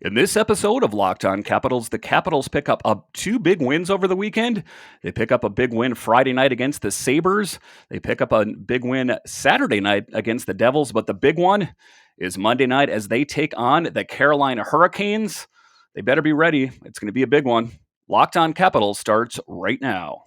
In this episode of Locked On Capitals, the Capitals pick up two big wins over the weekend. They pick up a big win Friday night against the Sabres. They pick up a big win Saturday night against the Devils. But the big one is Monday night as they take on the Carolina Hurricanes. They better be ready. It's going to be a big one. Locked On Capitals starts right now.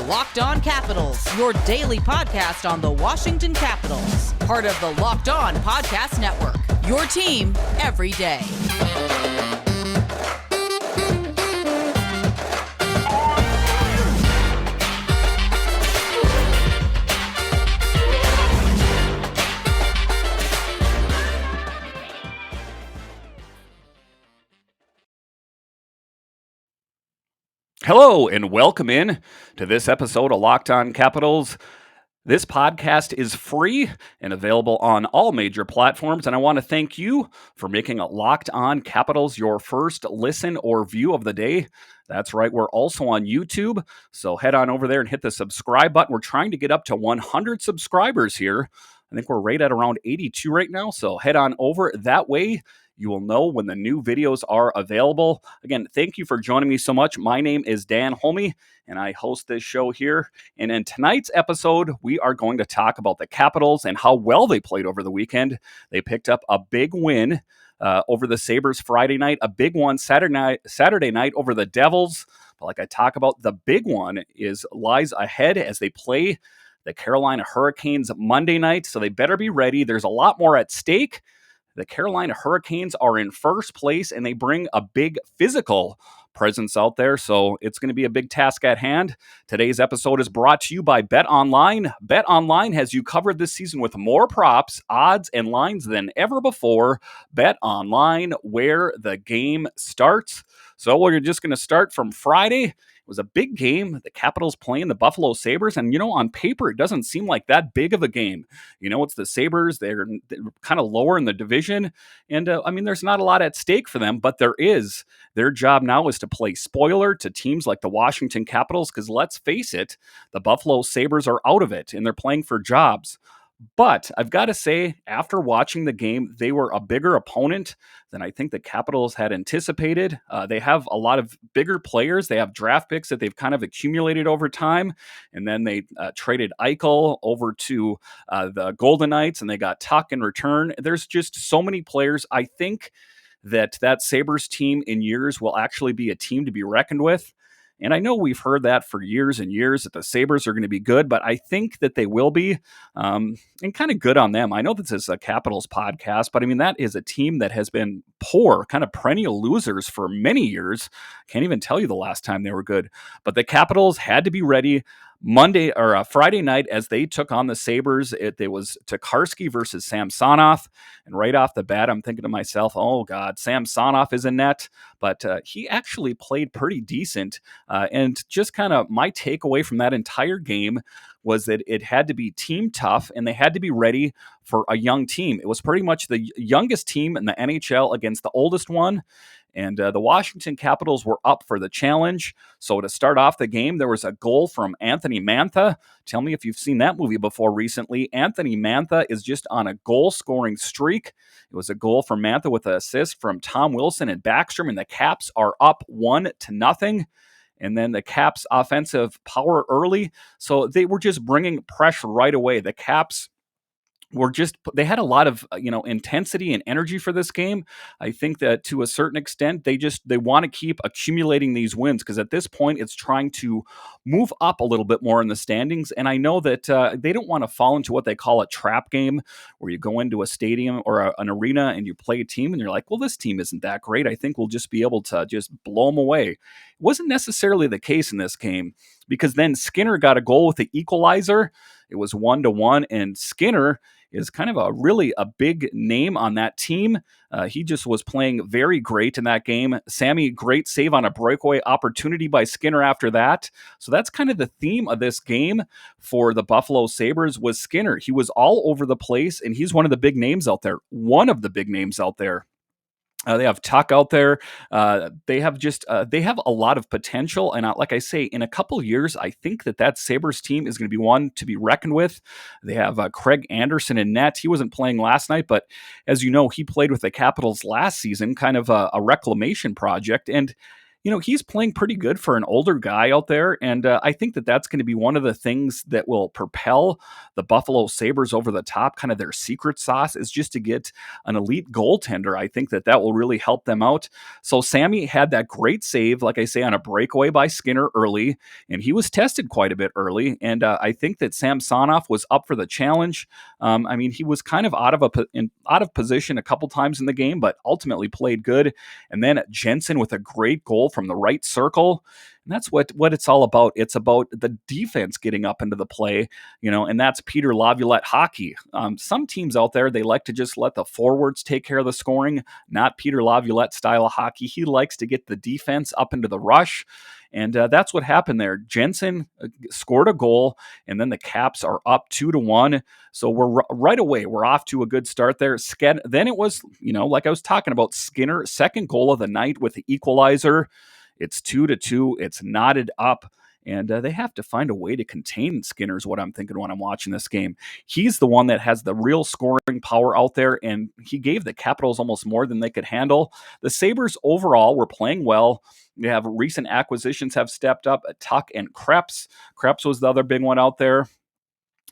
Locked On Capitals, your daily podcast on the Washington Capitals. Part of the Locked On Podcast Network, your team every day. Hello and welcome in to this episode of Locked On Capitals. This podcast is free and available on all major platforms, and I want to thank you for making Locked On Capitals your first listen or view of the day. That's right, we're also on YouTube, so head on over there and hit the subscribe button. We're trying to get up to 100 subscribers here. I think we're right at around 82 right now, so head on over. That way, you will know when the new videos are available. Again, thank you for joining me so much. My name is Dan Holme, and I host this show here. And in tonight's episode, we are going to talk about the Capitals and how well they played over the weekend. They picked up a big win over the Sabres Friday night, a big one Saturday night over the Devils. But like I talk about, the big one lies ahead as they play the Carolina Hurricanes Monday night. So they better be ready. There's a lot more at stake. The Carolina Hurricanes are in first place, and they bring a big physical presence out there, so it's going to be a big task at hand. Today's episode is brought to you by BetOnline. BetOnline has you covered this season with more props, odds, and lines than ever before. BetOnline, where the game starts. So we're just going to start from Friday. It was a big game. The Capitals playing the Buffalo Sabres. And, on paper, it doesn't seem like that big of a game. It's the Sabres. They're kind of lower in the division. And, there's not a lot at stake for them, but there is. Their job now is to play spoiler to teams like the Washington Capitals, because let's face it, the Buffalo Sabres are out of it, and they're playing for jobs. But I've got to say, after watching the game, they were a bigger opponent than I think the Capitals had anticipated. They have a lot of bigger players. They have draft picks that they've kind of accumulated over time. And then they traded Eichel over to the Golden Knights, and they got Tuck in return. There's just so many players. I think that Sabres team in years will actually be a team to be reckoned with. And I know we've heard that for years and years, that the Sabres are going to be good, but I think that they will be, and kind of good on them. I know this is a Capitals podcast, but that is a team that has been poor, kind of perennial losers for many years. Can't even tell you the last time they were good. But the Capitals had to be ready. Friday night as they took on the Sabres. It was Tukarski versus Samsonov, and right off the bat, I'm thinking to myself, oh God, Samsonov is in net, but he actually played pretty decent, and just kind of my takeaway from that entire game was that it had to be team tough, and they had to be ready for a young team. It was pretty much the youngest team in the NHL against the oldest one. And the Washington Capitals were up for the challenge. So to start off the game, there was a goal from Anthony Mantha. Tell me if you've seen that movie before recently. Anthony Mantha is just on a goal-scoring streak. It was a goal from Mantha with an assist from Tom Wilson and Backstrom, and the Caps are up 1-0. And then the Caps' offensive power early. So they were just bringing pressure right away. The Caps they had a lot of intensity and energy for this game. I think that to a certain extent they want to keep accumulating these wins, because at this point it's trying to move up a little bit more in the standings. And I know that they don't want to fall into what they call a trap game, where you go into a stadium or an arena and you play a team and you're like, well, this team isn't that great, I think we'll just be able to just blow them away. It wasn't necessarily the case in this game, because then Skinner got a goal with the equalizer. It was 1-1, and Skinner is kind of a big name on that team. He just was playing very great in that game. Sammy, great save on a breakaway opportunity by Skinner after that. So that's kind of the theme of this game for the Buffalo Sabres was Skinner. He was all over the place, and he's one of the big names out there. They have Tuck out there. They have a lot of potential, and like I say, in a couple years, I think that Sabres team is going to be one to be reckoned with. They have Craig Anderson in net. He wasn't playing last night, but as you know, he played with the Capitals last season, kind of a reclamation project, and he's playing pretty good for an older guy out there, and I think that that's going to be one of the things that will propel the Buffalo Sabres over the top. Kind of their secret sauce is just to get an elite goaltender. I think that will really help them out. So Sammy had that great save, like I say, on a breakaway by Skinner early, and he was tested quite a bit early. And I think that Samsonov was up for the challenge. I mean, he was kind of out of position a couple times in the game, but ultimately played good. And then Jensen with a great goal from the right circle. And that's what it's all about. It's about the defense getting up into the play, and that's Peter Laviolette hockey. Some teams out there, they like to just let the forwards take care of the scoring, not Peter Laviolette style of hockey. He likes to get the defense up into the rush. And that's what happened there. Jensen scored a goal, and then the Caps are up 2-1. So we're right away, we're off to a good start there. Then it was, like I was talking about, Skinner, second goal of the night with the equalizer. It's 2-2. It's knotted up. And they have to find a way to contain Skinner is what I'm thinking when I'm watching this game. He's the one that has the real scoring power out there, and he gave the Capitals almost more than they could handle. The Sabres overall were playing well. They have recent acquisitions have stepped up. Tuck and Krebs. Krebs was the other big one out there.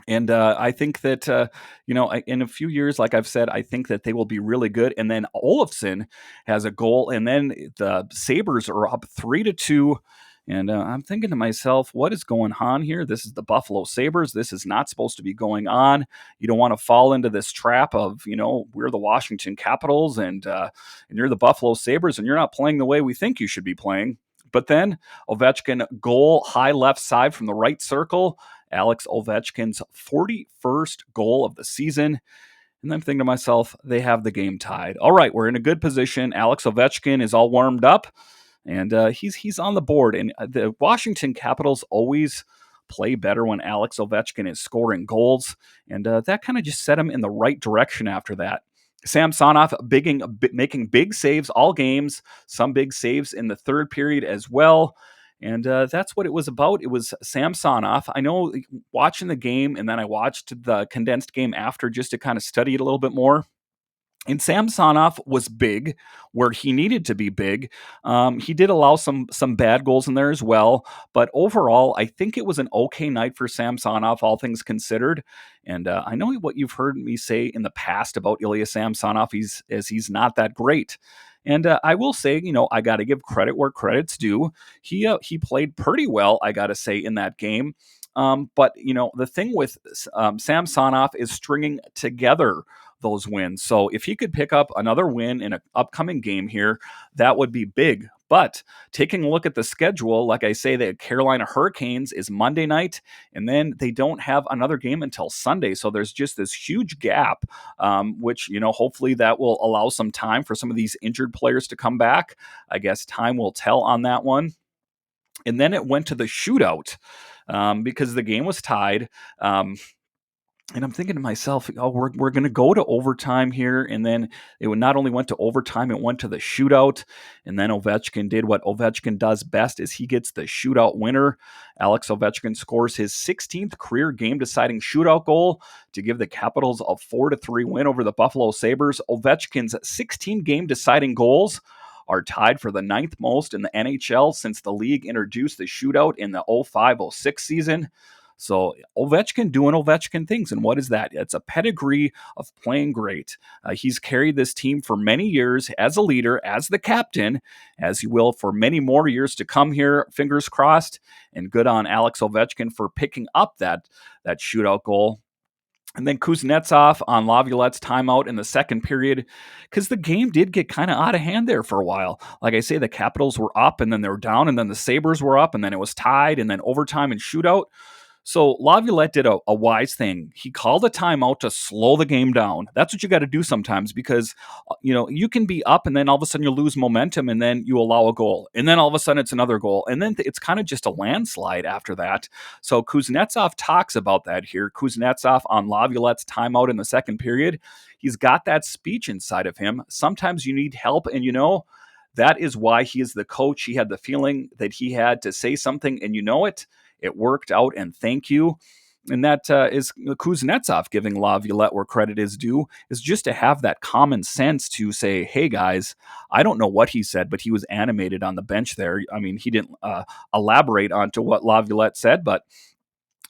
And I think that, in a few years, like I've said, I think that they will be really good. And then Olofsson has a goal, and then the Sabres are up 3-2. And I'm thinking to myself, what is going on here? This is the Buffalo Sabres. This is not supposed to be going on. You don't want to fall into this trap of, we're the Washington Capitals and you're the Buffalo Sabres and you're not playing the way we think you should be playing. But then Ovechkin goal, high left side from the right circle. Alex Ovechkin's 41st goal of the season. And I'm thinking to myself, they have the game tied. All right, we're in a good position. Alex Ovechkin is all warmed up. And he's on the board. And the Washington Capitals always play better when Alex Ovechkin is scoring goals. And that kind of just set him in the right direction after that. Samsonov making big saves all games, some big saves in the third period as well. And that's what it was about. It was Samsonov. I know watching the game, and then I watched the condensed game after just to kind of study it a little bit more. And Samsonov was big where he needed to be big. He did allow some bad goals in there as well. But overall, I think it was an okay night for Samsonov, all things considered. And I know what you've heard me say in the past about Ilya Samsonov. He's not that great. And I will say, I got to give credit where credit's due. He played pretty well, I got to say, in that game. But the thing with Samsonov is stringing together those wins. So if he could pick up another win in an upcoming game here, that would be big. But taking a look at the schedule, like I say, the Carolina Hurricanes is Monday night, and then they don't have another game until Sunday. So there's just this huge gap, which, hopefully that will allow some time for some of these injured players to come back. I guess time will tell on that one. And then it went to the shootout because the game was tied. And I'm thinking to myself, we're going to go to overtime here. And then it not only went to overtime, it went to the shootout. And then Ovechkin did what Ovechkin does best is he gets the shootout winner. Alex Ovechkin scores his 16th career game-deciding shootout goal to give the Capitals a 4-3 win over the Buffalo Sabres. Ovechkin's 16 game-deciding goals are tied for the 9th most in the NHL since the league introduced the shootout in the 05-06 season. So Ovechkin doing Ovechkin things. And what is that? It's a pedigree of playing great. He's carried this team for many years as a leader, as the captain, as he will for many more years to come here, fingers crossed. And good on Alex Ovechkin for picking up that shootout goal. And then Kuznetsov on Laviolette's timeout in the second period, because the game did get kind of out of hand there for a while. Like I say, the Capitals were up, and then they were down, and then the Sabres were up, and then it was tied, and then overtime and shootout. So Laviolette did a wise thing. He called a timeout to slow the game down. That's what you got to do sometimes because, you can be up and then all of a sudden you lose momentum and then you allow a goal. And then all of a sudden it's another goal. And then it's kind of just a landslide after that. So Kuznetsov talks about that here. Kuznetsov on Laviolette's timeout in the second period. He's got that speech inside of him. Sometimes you need help, and that is why he is the coach. He had the feeling that he had to say something, and it worked out, and thank you. And that is Kuznetsov giving Laviolette where credit is due, is just to have that common sense to say, hey, guys, I don't know what he said, but he was animated on the bench there. I mean, he didn't elaborate onto what Laviolette said, but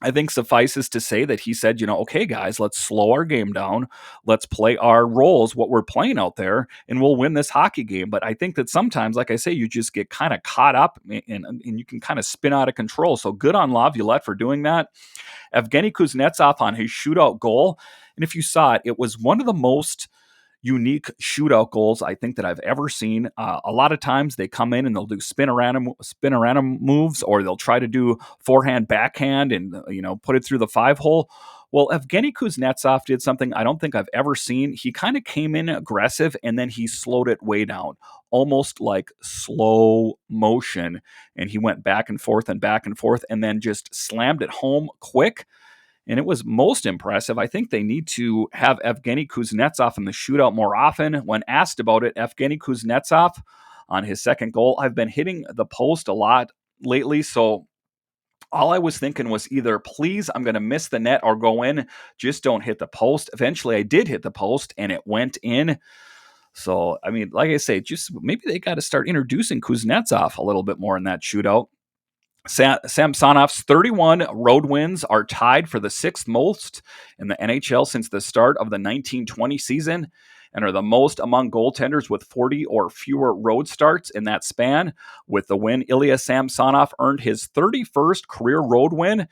I think suffices to say that he said, okay, guys, let's slow our game down. Let's play our roles, what we're playing out there, and we'll win this hockey game. But I think that sometimes, like I say, you just get kind of caught up and you can kind of spin out of control. So good on Laviolette for doing that. Evgeny Kuznetsov on his shootout goal. And if you saw it, it was one of the most unique shootout goals I think that I've ever seen. A lot of times they come in and they'll do spin around moves, or they'll try to do forehand, backhand, and put it through the 5-hole. Well, Evgeny Kuznetsov did something I don't think I've ever seen. He kind of came in aggressive and then he slowed it way down, almost like slow motion. And he went back and forth and then just slammed it home quick. And it was most impressive. I think they need to have Evgeny Kuznetsov in the shootout more often. When asked about it, Evgeny Kuznetsov on his second goal, I've been hitting the post a lot lately, so all I was thinking was either, please, I'm going to miss the net or go in. Just don't hit the post. Eventually, I did hit the post, and it went in. So, I mean, like I say, just maybe they got to start introducing Kuznetsov a little bit more in that shootout. Samsonov's 31 road wins are tied for the sixth most in the NHL since the start of the 1920 season, and are the most among goaltenders with 40 or fewer road starts in that span. With the win, Ilya Samsonov earned his 31st career road win,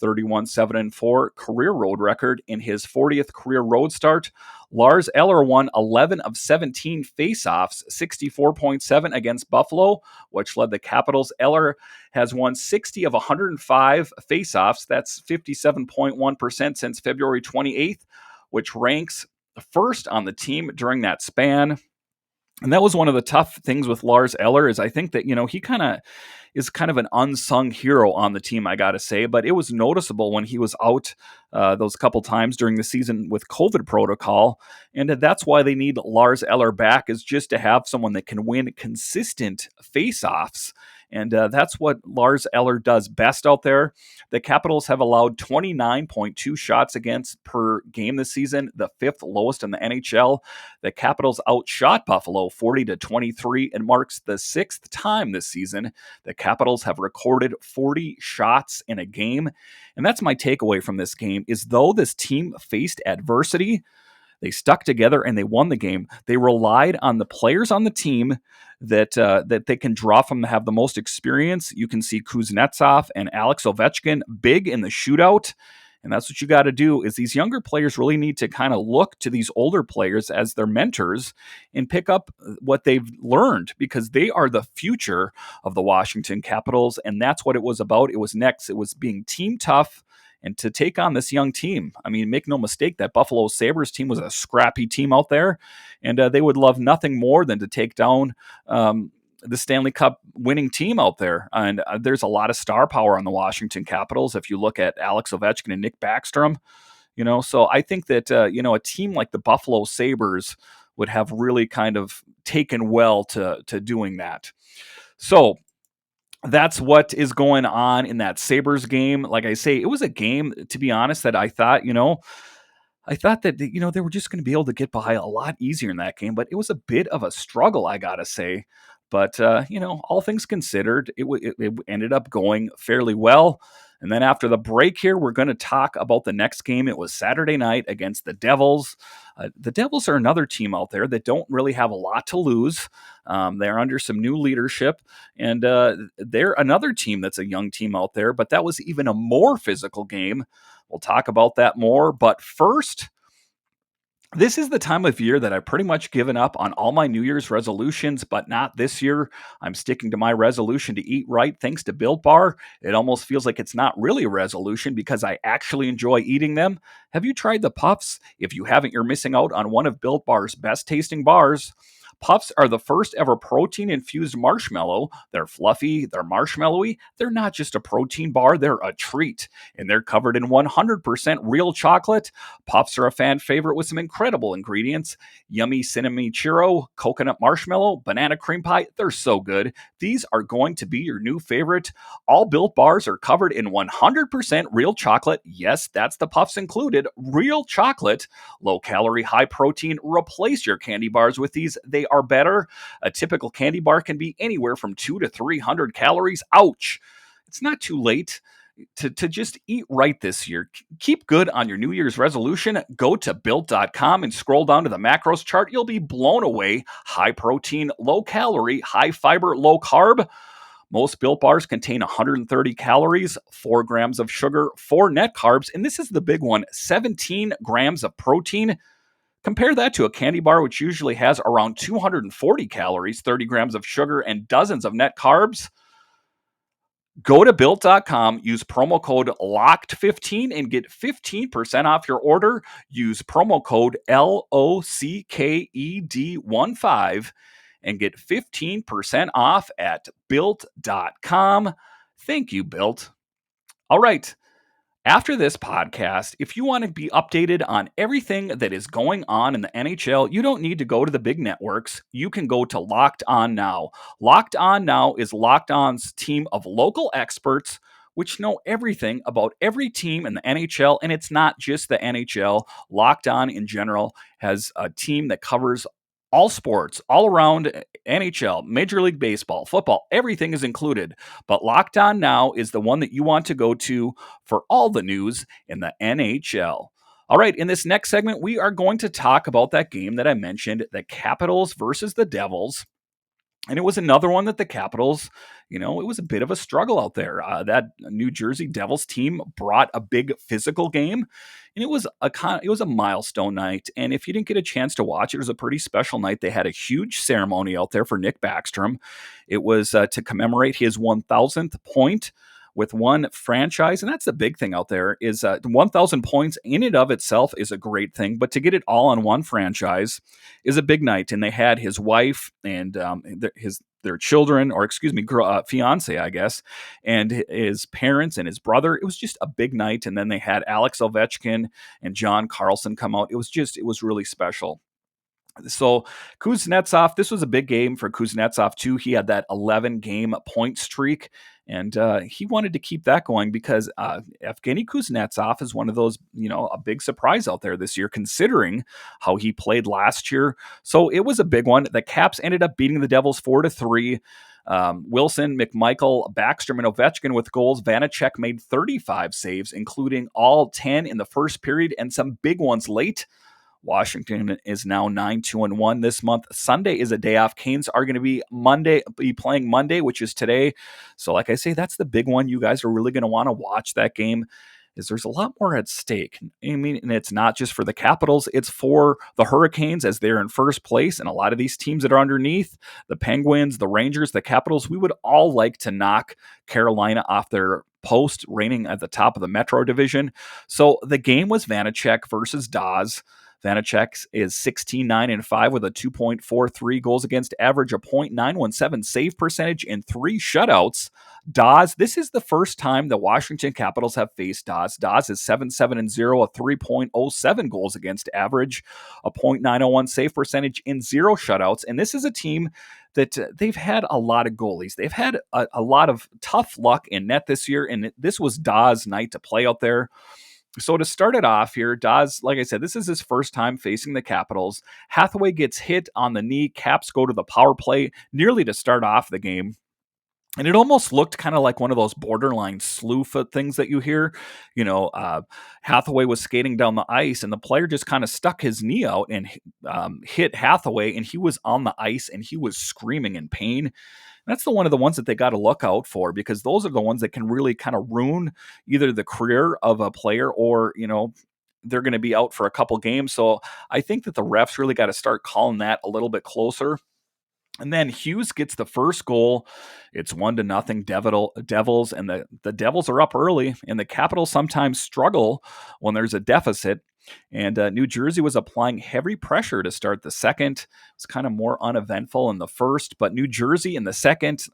31-7-4 career road record in his 40th career road start. Lars Eller won 11 of 17 faceoffs, 64.7 against Buffalo, which led the Capitals. Eller has won 60 of 105 faceoffs. That's 57.1% since February 28th, which ranks first on the team during that span. And that was one of the tough things with Lars Eller, is I think that, he kind of is kind of an unsung hero on the team, I got to say. But it was noticeable when he was out those couple times during the season with COVID protocol. And that's why they need Lars Eller back, is just to have someone that can win consistent faceoffs. And that's what Lars Eller does best out there. The Capitals have allowed 29.2 shots against per game this season, the fifth lowest in the NHL. The Capitals outshot Buffalo 40-23 and marks the sixth time this season the Capitals have recorded 40 shots in a game. And that's my takeaway from this game, is though this team faced adversity, they stuck together and they won the game. They relied on the players on the team that they can draw from, to have the most experience. You can see Kuznetsov and Alex Ovechkin big in the shootout. And that's what you got to do, is these younger players really need to kind of look to these older players as their mentors and pick up what they've learned, because they are the future of the Washington Capitals. And that's what it was about. It was being team tough and to take on this young team. I mean, make no mistake, that Buffalo Sabres team was a scrappy team out there, and they would love nothing more than to take down the Stanley Cup winning team out there. And there's a lot of star power on the Washington Capitals. If you look at Alex Ovechkin and Nick Backstrom, so I think that, a team like the Buffalo Sabres would have really kind of taken well to doing that. So that's what is going on in that Sabres game. Like I say, it was a game, to be honest, that I thought that, they were just going to be able to get by a lot easier in that game, but it was a bit of a struggle, I got to say. But, all things considered, it ended up going fairly well. And then after the break here, we're going to talk about the next game. It was Saturday night against the Devils. The Devils are another team out there that don't really have a lot to lose. They're under some new leadership, and they're another team that's a young team out there, but that was even a more physical game. We'll talk about that more. But first, this is the time of year that I've pretty much given up on all my New Year's resolutions, but not this year. I'm sticking to my resolution to eat right thanks to Built Bar. It almost feels like it's not really a resolution because I actually enjoy eating them. Have you tried the Puffs? If you haven't, you're missing out on one of Built Bar's best tasting bars. Puffs are the first ever protein-infused marshmallow. They're fluffy, they're marshmallowy. They're not just a protein bar, they're a treat. And they're covered in 100% real chocolate. Puffs are a fan favorite with some incredible ingredients. Yummy cinnamon churro, coconut marshmallow, banana cream pie. They're so good. These are going to be your new favorite. All Built bars are covered in 100% real chocolate. Yes, that's the Puffs included. Real chocolate, low calorie, high protein. Replace your candy bars with these. They are better. A typical candy bar can be anywhere from 200 to 300 calories. Ouch. It's not too late to just eat right this year. Keep good on your New Year's resolution. Go to Built.com and scroll down to the macros chart. You'll be blown away. High protein, low calorie, high fiber, low carb. Most Built bars contain 130 calories, 4 grams of sugar, 4 net carbs, and this is the big one, 17 grams of protein. Compare that to a candy bar, which usually has around 240 calories, 30 grams of sugar, and dozens of net carbs. Go to Built.com, use promo code LOCKED15 and get 15% off your order. Use promo code LOCKED15 and get 15% off at Built.com. Thank you, Built. All right. After this podcast, if you want to be updated on everything that is going on in the NHL, you don't need to go to the big networks. You can go to Locked On Now. Locked On Now is Locked On's team of local experts which know everything about every team in the NHL, and it's not just the NHL. Locked On in general has a team that covers all sports, all around NHL, Major League Baseball, football, everything is included. But Locked On Now is the one that you want to go to for all the news in the NHL. All right, in this next segment, we are going to talk about that game that I mentioned, the Capitals versus the Devils. And it was another one that the Capitals, it was a bit of a struggle out there. That New Jersey Devils team brought a big physical game, and it was a milestone night. And if you didn't get a chance to watch, it was a pretty special night. They had a huge ceremony out there for Nick Backstrom. It was to commemorate his 1,000th point with one franchise. And that's the big thing out there is 1,000 points in and of itself is a great thing. But to get it all on one franchise is a big night. And they had his wife and their children, or fiance, I guess, and his parents and his brother. It was just a big night. And then they had Alex Ovechkin and John Carlson come out. It was really special. So Kuznetsov, this was a big game for Kuznetsov too. He had that 11-game point streak, and he wanted to keep that going because Evgeny Kuznetsov is one of those, a big surprise out there this year, considering how he played last year. So it was a big one. The Caps ended up beating the Devils 4-3. Wilson, McMichael, Backstrom, and Ovechkin with goals. Vanecek made 35 saves, including all 10 in the first period and some big ones late. Washington is now 9-2-1 this month. Sunday is a day off. Canes are going to be playing Monday, which is today. So like I say, that's the big one. You guys are really going to want to watch that game, is there's a lot more at stake. I mean, and it's not just for the Capitals, it's for the Hurricanes as they're in first place. And a lot of these teams that are underneath, the Penguins, the Rangers, the Capitals, we would all like to knock Carolina off their post, reigning at the top of the Metro Division. So the game was Vanecek versus Dawes. Vanecek is 16-9-5 with a 2.43 goals against average, a .917 save percentage, and 3 shutouts. Dawes, this is the first time the Washington Capitals have faced Dawes. Dawes is 7-7-0, a 3.07 goals against average, a .901 save percentage, and 0 shutouts. And this is a team that they've had a lot of goalies. They've had a lot of tough luck in net this year, and this was Dawes' night to play out there. So to start it off here, Dawes, like I said, this is his first time facing the Capitals. Hathaway gets hit on the knee. Caps go to the power play nearly to start off the game. And it almost looked kind of like one of those borderline slew foot things that you hear. Hathaway was skating down the ice, and the player just kind of stuck his knee out and hit Hathaway, and he was on the ice, and he was screaming in pain. That's one of the ones that they got to look out for, because those are the ones that can really kind of ruin either the career of a player or, they're going to be out for a couple games. So I think that the refs really got to start calling that a little bit closer. And then Hughes gets the first goal. It's 1-0 Devils, and the Devils are up early, and the Capitals sometimes struggle when there's a deficit. And New Jersey was applying heavy pressure to start the second. It was kind of more uneventful in the first, but New Jersey in the second,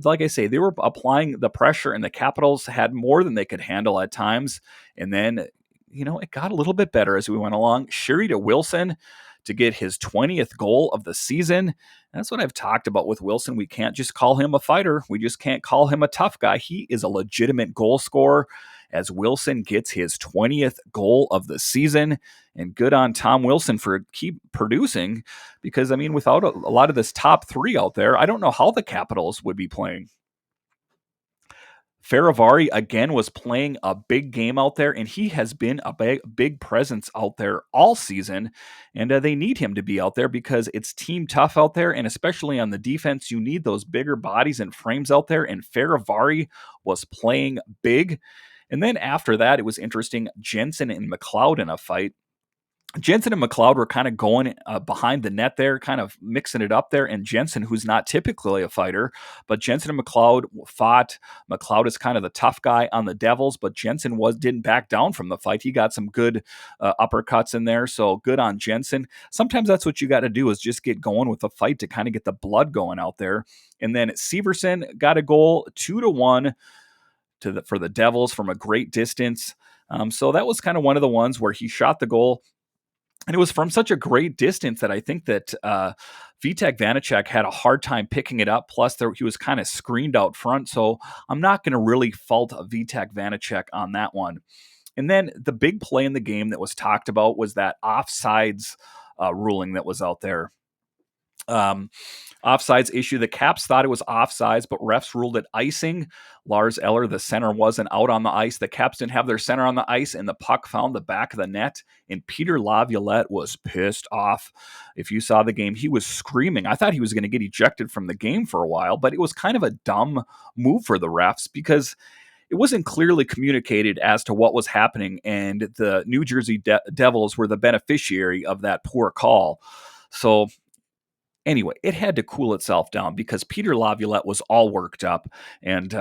like I say, they were applying the pressure, and the Capitals had more than they could handle at times. And then, it got a little bit better as we went along. Sherry to Wilson to get his 20th goal of the season. That's what I've talked about with Wilson. We can't just call him a fighter. We just can't call him a tough guy. He is a legitimate goal scorer, as Wilson gets his 20th goal of the season. And good on Tom Wilson for keep producing, because, without a lot of this top three out there, I don't know how the Capitals would be playing. Faravari, again, was playing a big game out there, and he has been a big presence out there all season, and they need him to be out there because it's team tough out there, and especially on the defense, you need those bigger bodies and frames out there, and Faravari was playing big. And then after that, it was interesting, Jensen and McCloud in a fight. Jensen and McCloud were kind of going behind the net there, kind of mixing it up there. And Jensen, who's not typically a fighter, but Jensen and McCloud fought. McCloud is kind of the tough guy on the Devils, but Jensen didn't back down from the fight. He got some good uppercuts in there, so good on Jensen. Sometimes that's what you got to do, is just get going with the fight to kind of get the blood going out there. And then Severson got a goal, 2-1 for the Devils from a great distance. So that was kind of one of the ones where he shot the goal. And it was from such a great distance that I think that Vitek Vanecek had a hard time picking it up. Plus, he was kind of screened out front. So I'm not going to really fault Vitek Vanecek on that one. And then the big play in the game that was talked about was that offsides ruling that was out there. Offsides issue. The Caps thought it was offsides, but refs ruled it icing. Lars Eller, the center, wasn't out on the ice. The Caps didn't have their center on the ice, and the puck found the back of the net, and Peter Laviolette was pissed off. If you saw the game, he was screaming. I thought he was going to get ejected from the game for a while, but it was kind of a dumb move for the refs because it wasn't clearly communicated as to what was happening, and the New Jersey Devils were the beneficiary of that poor call. So anyway, it had to cool itself down because Peter Laviolette was all worked up. And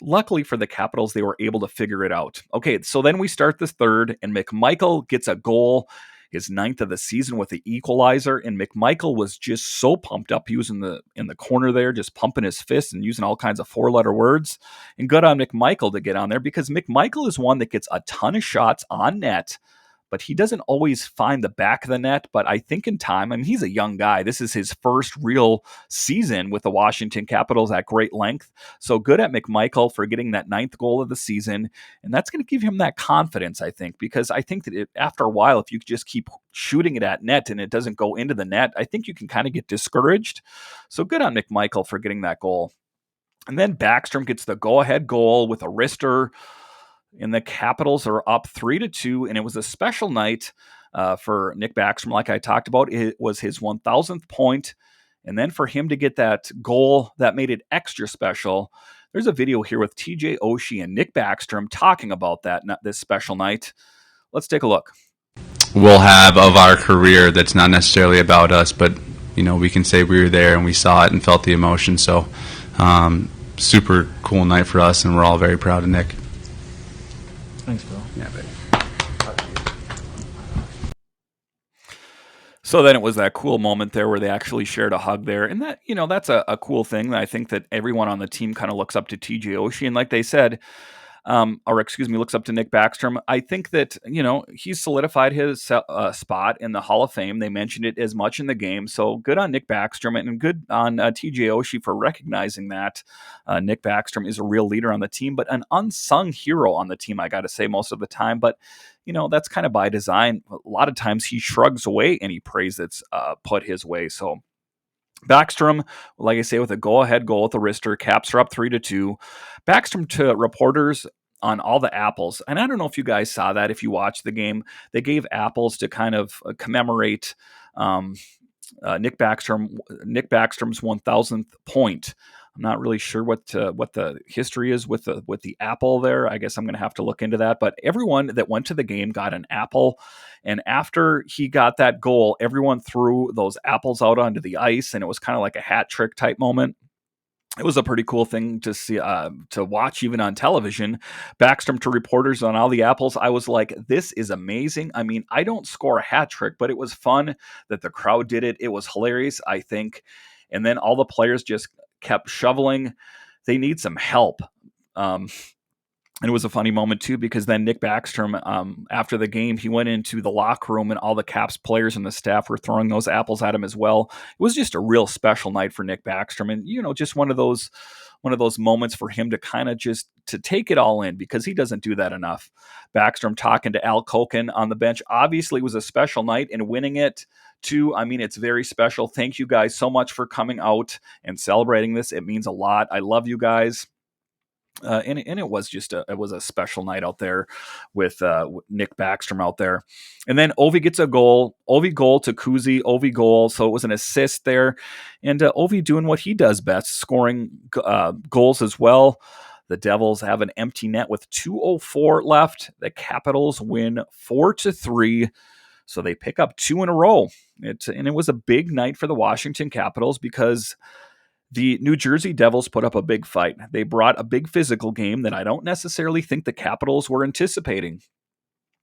luckily for the Capitals, they were able to figure it out. Okay, so then we start the third, and McMichael gets a goal, his 9th of the season, with the equalizer. And McMichael was just so pumped up. He was in the corner there, just pumping his fists and using all kinds of 4-letter words. And good on McMichael to get on there, because McMichael is one that gets a ton of shots on net, but he doesn't always find the back of the net. But I think in time, he's a young guy. This is his first real season with the Washington Capitals at great length. So good at McMichael for getting that 9th goal of the season. And that's going to give him that confidence, I think, because I think that after a while, if you just keep shooting it at net and it doesn't go into the net, I think you can kind of get discouraged. So good on McMichael for getting that goal. And then Backstrom gets the go-ahead goal with a wrister, and the Capitals are up 3-2, and it was a special night for Nick Backstrom. Like I talked about, it was his 1,000th point, and then for him to get that goal, that made it extra special. There's a video here with TJ Oshie and Nick Backstrom talking about this special night. Let's take a look. We'll have of our career that's not necessarily about us, but we can say we were there and we saw it and felt the emotion. So super cool night for us, and we're all very proud of Nick. Thanks, Bill. Yeah, baby. So then it was that cool moment there where they actually shared a hug there. And that, that's a cool thing. I think that everyone on the team kind of looks up to TJ Oshie. And like they said, looks up to Nick Backstrom. I think that, he's solidified his spot in the Hall of Fame. They mentioned it as much in the game. So good on Nick Backstrom, and good on TJ Oshie for recognizing that. Nick Backstrom is a real leader on the team, but an unsung hero on the team, I got to say, most of the time. But, that's kind of by design. A lot of times he shrugs away any praise that's put his way. So Backstrom, like I say, with a go-ahead goal with the wrister, Caps are up 3-2. Backstrom to reporters on all the apples. And I don't know if you guys saw that, if you watched the game. They gave apples to kind of commemorate Nick Backstrom's 1,000th point. I'm not really sure what the history is with the apple there. I guess I'm going to have to look into that. But everyone that went to the game got an apple. And after he got that goal, everyone threw those apples out onto the ice, and it was kind of like a hat trick type moment. it was a pretty cool thing to see, to watch even on television. Backstrom to reporters on all the apples. I was like, this is amazing. I mean, I don't score a hat trick, but it was fun that the crowd did it. It was hilarious, I think. And then all the players just kept shoveling. They need some help. And it was a funny moment too, because then Nick Backstrom, after the game, he went into the locker room and all the Caps players and the staff were throwing those apples at him as well. It was just a real special night for Nick Backstrom, and just one of those moments for him to kind of just to take it all in, because he doesn't do that enough. Backstrom talking to Al Koken on the bench obviously was a special night, and winning it too. I mean, it's very special. Thank you guys so much for coming out and celebrating this. It means a lot. I love you guys. And it was just a special night out there with Nick Backstrom out there. And then Ovi gets a goal. Ovi goal to Kuzi. Ovi goal. So it was an assist there. And Ovi doing what he does best, scoring goals as well. The Devils have an empty net with 2:04 left. The Capitals win 4-3. So they pick up 2 in a row. And it was a big night for the Washington Capitals, because the New Jersey Devils put up a big fight. They brought a big physical game that I don't necessarily think the Capitals were anticipating.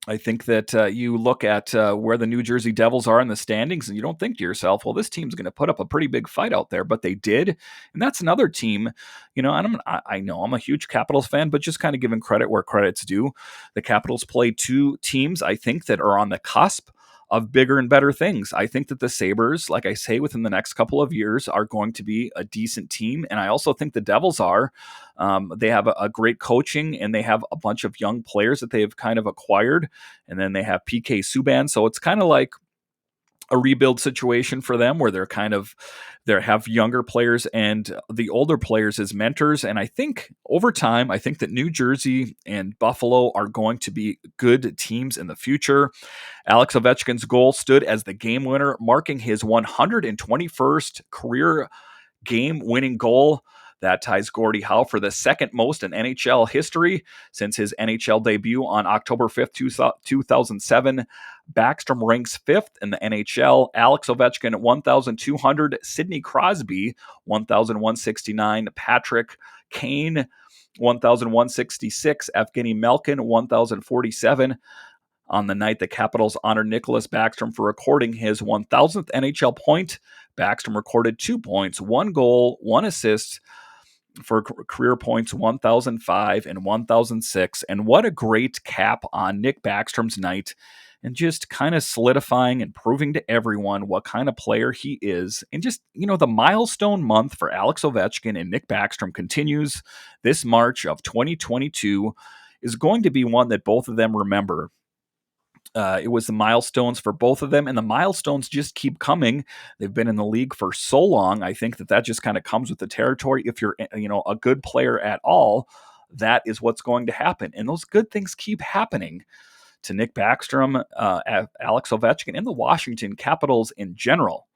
I think that you look at where the New Jersey Devils are in the standings, and you don't think to yourself, well, this team's going to put up a pretty big fight out there, but they did. And that's another team, and I know I'm a huge Capitals fan, but just kind of giving credit where credit's due. The Capitals play 2 teams, I think, that are on the cusp of bigger and better things. I think that the Sabres, like I say, within the next couple of years are going to be a decent team. And I also think the Devils are. They have a great coaching, and they have a bunch of young players that they've kind of acquired. And then they have PK Subban. So it's kind of like a rebuild situation for them, where they have younger players and the older players as mentors. And I think over time, I think that New Jersey and Buffalo are going to be good teams in the future. Alex Ovechkin's goal stood as the game winner, marking his 121st career game-winning goal. That ties Gordie Howe for the second most in NHL history since his NHL debut on October 5th, 2007. Backstrom ranks 5th in the NHL. Alex Ovechkin, 1,200. Sidney Crosby, 1,169. Patrick Kane, 1,166. Evgeny Malkin, 1,047. On the night, the Capitals honored Nicklas Backstrom for recording his 1,000th NHL point. Backstrom recorded 2 points, 1 goal, 1 assist for career points 1,005 and 1,006. And what a great cap on Nick Backstrom's night, and just kind of solidifying and proving to everyone what kind of player he is. And just, the milestone month for Alex Ovechkin and Nick Backstrom continues. This March of 2022 is going to be one that both of them remember. It was the milestones for both of them, and the milestones just keep coming. They've been in the league for so long. I think that just kind of comes with the territory. If you're, a good player at all, that is what's going to happen. And those good things keep happening to Nick Backstrom, Alex Ovechkin, and the Washington Capitals in general.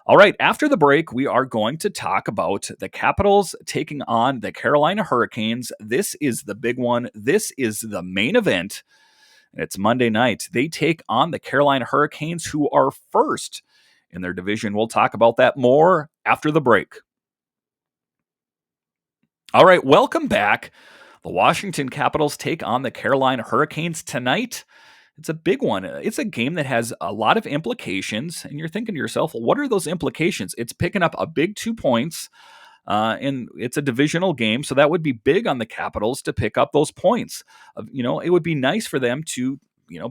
All right, after the break, we are going to talk about the Capitals taking on the Carolina Hurricanes. This is the big one. This is the main event. It's Monday night. They take on the Carolina Hurricanes, who are first in their division. We'll talk about that more after the break. All right, welcome back. The Washington Capitals take on the Carolina Hurricanes tonight. It's a big one. It's a game that has a lot of implications, and you're thinking to yourself, well, what are those implications? It's picking up a big 2 points. And it's a divisional game, so that would be big on the Capitals to pick up those points. It would be nice for them to,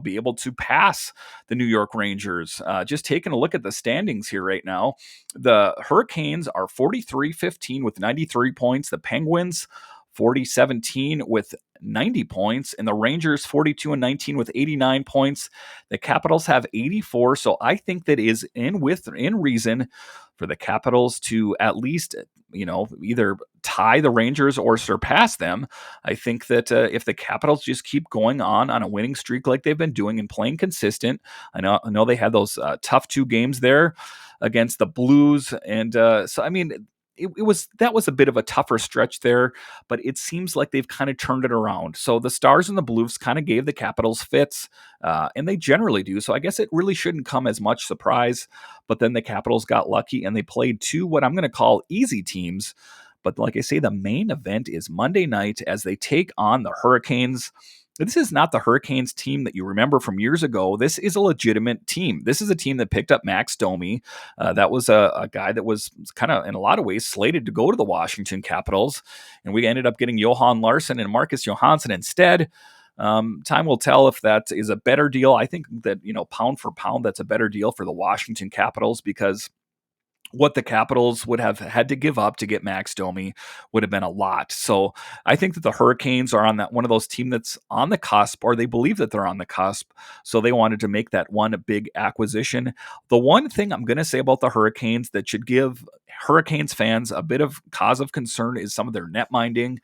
be able to pass the New York Rangers. Just taking a look at the standings here right now, the Hurricanes are 43-15 with 93 points. The Penguins 40-17 with 90 points, and the Rangers 42-19 with 89 points. The Capitals have 84, so I think that is in reason for the Capitals to at least, either tie the Rangers or surpass them. I think that if the Capitals just keep going on a winning streak like they've been doing and playing consistent, I know they had those tough 2 games there against the Blues, and so I mean, that was a bit of a tougher stretch there, but it seems like they've kind of turned it around. So the Stars and the Blues kind of gave the Capitals fits, and they generally do. So I guess it really shouldn't come as much surprise. But then the Capitals got lucky, and they played 2 what I'm going to call easy teams. But like I say, the main event is Monday night as they take on the Hurricanes. This is not the Hurricanes team that you remember from years ago. This is a legitimate team. This is a team that picked up Max Domi. That was a guy that was kind of, in a lot of ways, slated to go to the Washington Capitals. And we ended up getting Johan Larsson and Marcus Johansson instead. Time will tell if that is a better deal. I think that, pound for pound, that's a better deal for the Washington Capitals because what the Capitals would have had to give up to get Max Domi would have been a lot. So I think that the Hurricanes are on that one of those teams that's on the cusp, or they believe that they're on the cusp. So they wanted to make that one big acquisition. The one thing I'm going to say about the Hurricanes that should give Hurricanes fans a bit of cause of concern is some of their net minding.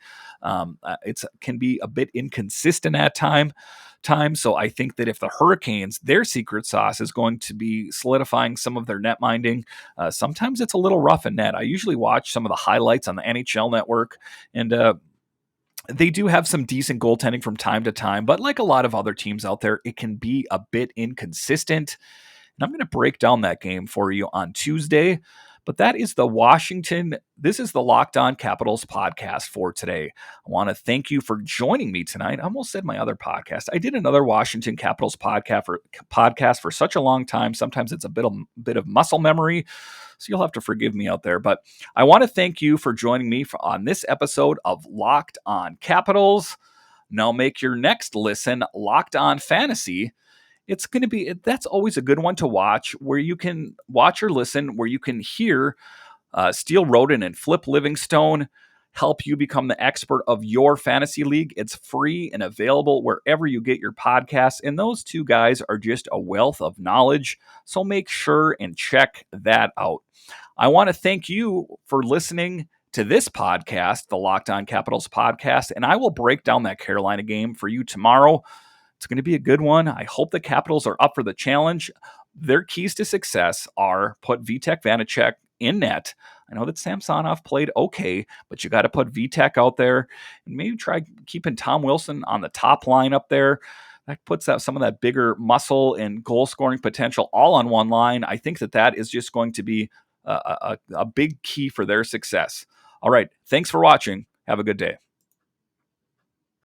It can be a bit inconsistent at times. So I think that if the Hurricanes, their secret sauce is going to be solidifying some of their net minding. Sometimes it's a little rough in net. I usually watch some of the highlights on the NHL Network, and they do have some decent goaltending from time to time, but like a lot of other teams out there, it can be a bit inconsistent. And I'm going to break down that game for you on Tuesday. But that is this is the Locked On Capitals podcast for today. I want to thank you for joining me tonight. I almost said my other podcast. I did another Washington Capitals podcast for such a long time. Sometimes it's a bit of muscle memory, so you'll have to forgive me out there. But I want to thank you for joining me on this episode of Locked On Capitals. Now make your next listen Locked On Fantasy. That's always a good one to watch, where you can watch or listen, where you can hear Steele Roden and Flip Livingstone help you become the expert of your fantasy league. It's free and available wherever you get your podcasts. And those two guys are just a wealth of knowledge. So make sure and check that out. I want to thank you for listening to this podcast, the Locked On Capitals podcast, and I will break down that Carolina game for you tomorrow. It's going to be a good one. I hope the Capitals are up for the challenge. Their keys to success are put Vitek Vanecek in net. I know that Samsonov played okay, but you got to put Vitek out there and maybe try keeping Tom Wilson on the top line up there. That puts out some of that bigger muscle and goal scoring potential all on one line. I think that is just going to be a big key for their success. All right. Thanks for watching. Have a good day.